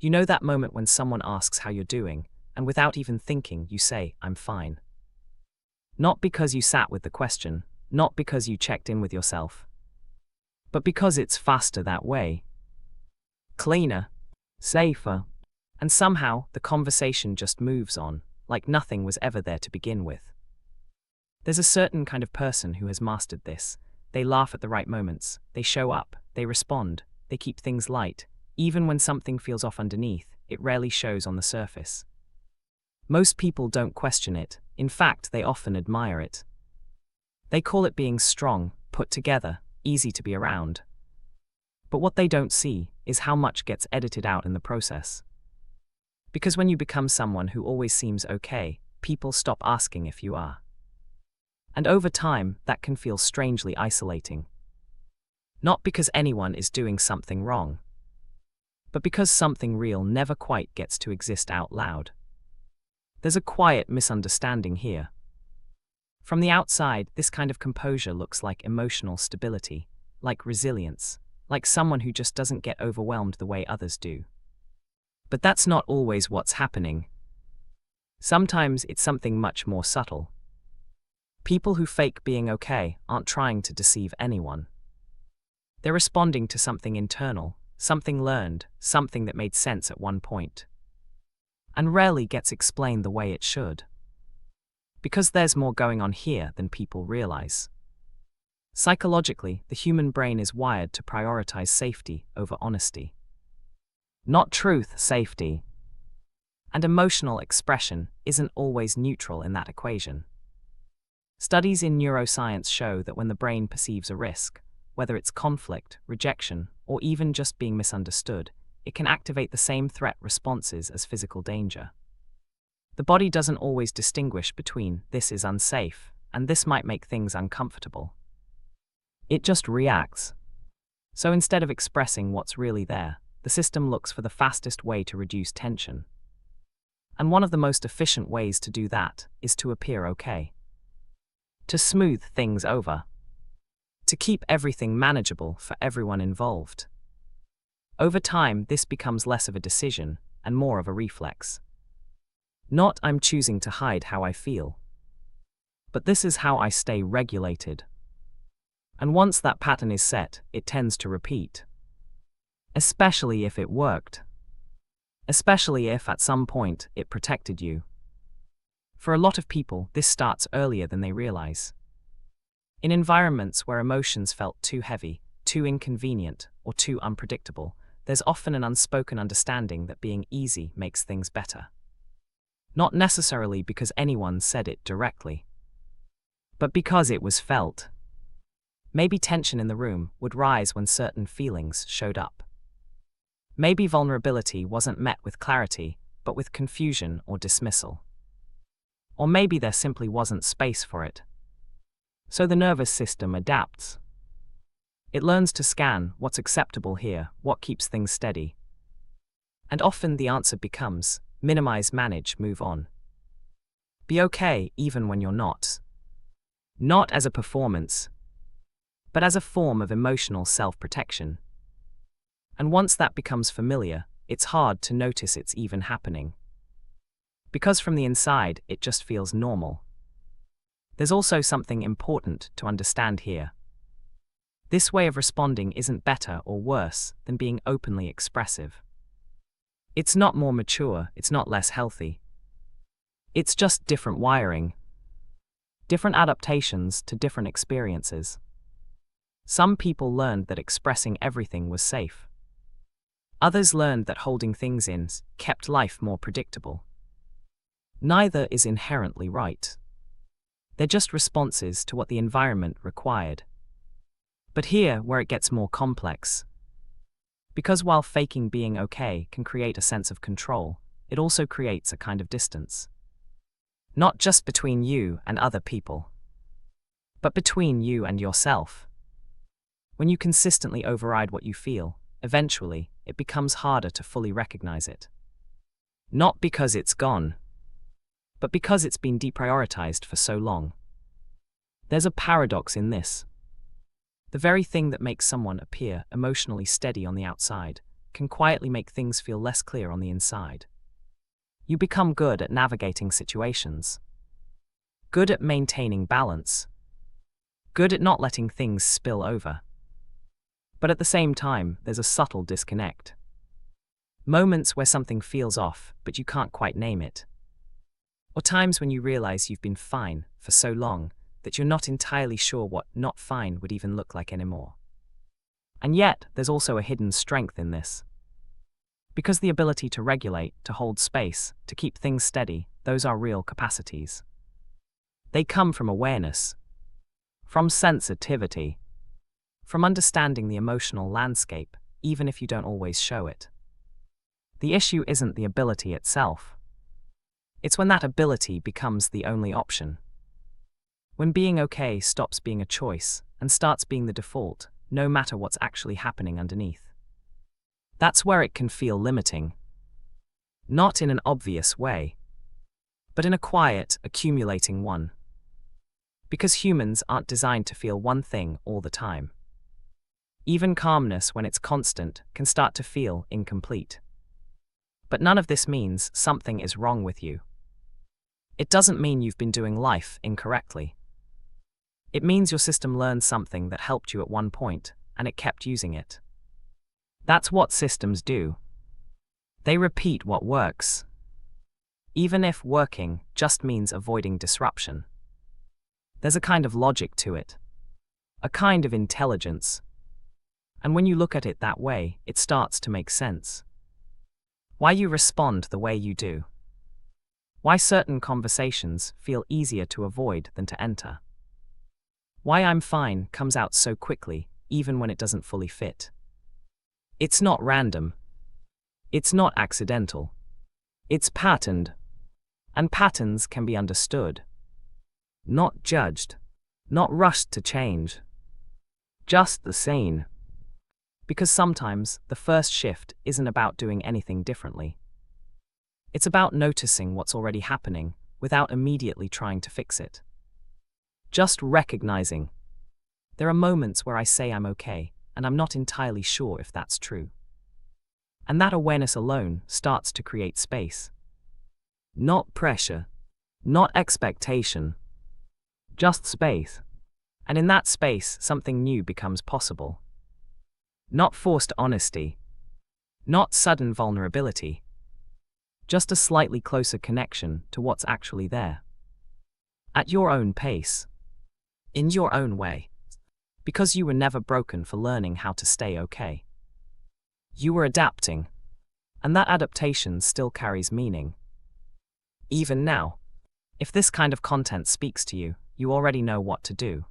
You know that moment when someone asks how you're doing, and without even thinking, you say, "I'm fine." Not because you sat with the question, not because you checked in with yourself, but because it's faster that way. Cleaner, safer, and somehow the conversation just moves on, like nothing was ever there to begin with. There's a certain kind of person who has mastered this. They laugh at the right moments, they show up, they respond, they keep things light. Even when something feels off underneath, it rarely shows on the surface. Most people don't question it. In fact, they often admire it. They call it being strong, put together, easy to be around. But what they don't see is how much gets edited out in the process. Because when you become someone who always seems okay, people stop asking if you are. And over time, that can feel strangely isolating. Not because anyone is doing something wrong, but because something real never quite gets to exist out loud. There's a quiet misunderstanding here. From the outside, this kind of composure looks like emotional stability, like resilience, like someone who just doesn't get overwhelmed the way others do. But that's not always what's happening. Sometimes it's something much more subtle. People who fake being okay aren't trying to deceive anyone. They're responding to something internal, something learned, something that made sense at one point, and rarely gets explained the way it should. Because there's more going on here than people realize. Psychologically, the human brain is wired to prioritize safety over honesty. Not truth, safety. And emotional expression isn't always neutral in that equation. Studies in neuroscience show that when the brain perceives a risk, whether it's conflict, rejection, or even just being misunderstood, it can activate the same threat responses as physical danger. The body doesn't always distinguish between "this is unsafe" and "this might make things uncomfortable." It just reacts. So instead of expressing what's really there, the system looks for the fastest way to reduce tension. And one of the most efficient ways to do that is to appear okay. To smooth things over. To keep everything manageable for everyone involved. Over time, this becomes less of a decision and more of a reflex. Not "I'm choosing to hide how I feel," but "this is how I stay regulated." And once that pattern is set, it tends to repeat. Especially if it worked. Especially if at some point it protected you. For a lot of people, this starts earlier than they realize. In environments where emotions felt too heavy, too inconvenient, or too unpredictable, there's often an unspoken understanding that being easy makes things better. Not necessarily because anyone said it directly, but because it was felt. Maybe tension in the room would rise when certain feelings showed up. Maybe vulnerability wasn't met with clarity, but with confusion or dismissal. Or maybe there simply wasn't space for it. So the nervous system adapts. It learns to scan what's acceptable here, what keeps things steady. And often the answer becomes, minimize, manage, move on. Be okay even when you're not. Not as a performance, but as a form of emotional self-protection. And once that becomes familiar, it's hard to notice it's even happening. Because from the inside, it just feels normal. There's also something important to understand here. This way of responding isn't better or worse than being openly expressive. It's not more mature, it's not less healthy. It's just different wiring. Different adaptations to different experiences. Some people learned that expressing everything was safe. Others learned that holding things in kept life more predictable. Neither is inherently right. They're just responses to what the environment required. But here, where it gets more complex. Because while faking being okay can create a sense of control, it also creates a kind of distance. Not just between you and other people, but between you and yourself. When you consistently override what you feel, eventually, it becomes harder to fully recognize it. Not because it's gone, but because it's been deprioritized for so long. There's a paradox in this. The very thing that makes someone appear emotionally steady on the outside can quietly make things feel less clear on the inside. You become good at navigating situations, good at maintaining balance, good at not letting things spill over. But at the same time, there's a subtle disconnect. Moments where something feels off, but you can't quite name it. Or times when you realize you've been fine for so long that you're not entirely sure what not fine would even look like anymore. And yet, there's also a hidden strength in this. Because the ability to regulate, to hold space, to keep things steady, those are real capacities. They come from awareness, from sensitivity, from understanding the emotional landscape, even if you don't always show it. The issue isn't the ability itself. It's when that ability becomes the only option. When being okay stops being a choice and starts being the default, no matter what's actually happening underneath. That's where it can feel limiting. Not in an obvious way, but in a quiet, accumulating one. Because humans aren't designed to feel one thing all the time. Even calmness, when it's constant, can start to feel incomplete. But none of this means something is wrong with you. It doesn't mean you've been doing life incorrectly. It means your system learned something that helped you at one point, and it kept using it. That's what systems do. They repeat what works. Even if working just means avoiding disruption. There's a kind of logic to it. A kind of intelligence. And when you look at it that way, it starts to make sense. Why you respond the way you do. Why certain conversations feel easier to avoid than to enter. Why I'm fine comes out so quickly, even when it doesn't fully fit. It's not random. It's not accidental. It's patterned. And patterns can be understood. Not judged. Not rushed to change. Just the same. Because sometimes the first shift isn't about doing anything differently. It's about noticing what's already happening without immediately trying to fix it. Just recognizing. There are moments where I say I'm okay, and I'm not entirely sure if that's true. And that awareness alone starts to create space. Not pressure. Not expectation. Just space. And in that space, something new becomes possible. Not forced honesty. Not sudden vulnerability. Just a slightly closer connection to what's actually there. At your own pace. In your own way. Because you were never broken for learning how to stay okay. You were adapting. And that adaptation still carries meaning. Even now. If this kind of content speaks to you, you already know what to do.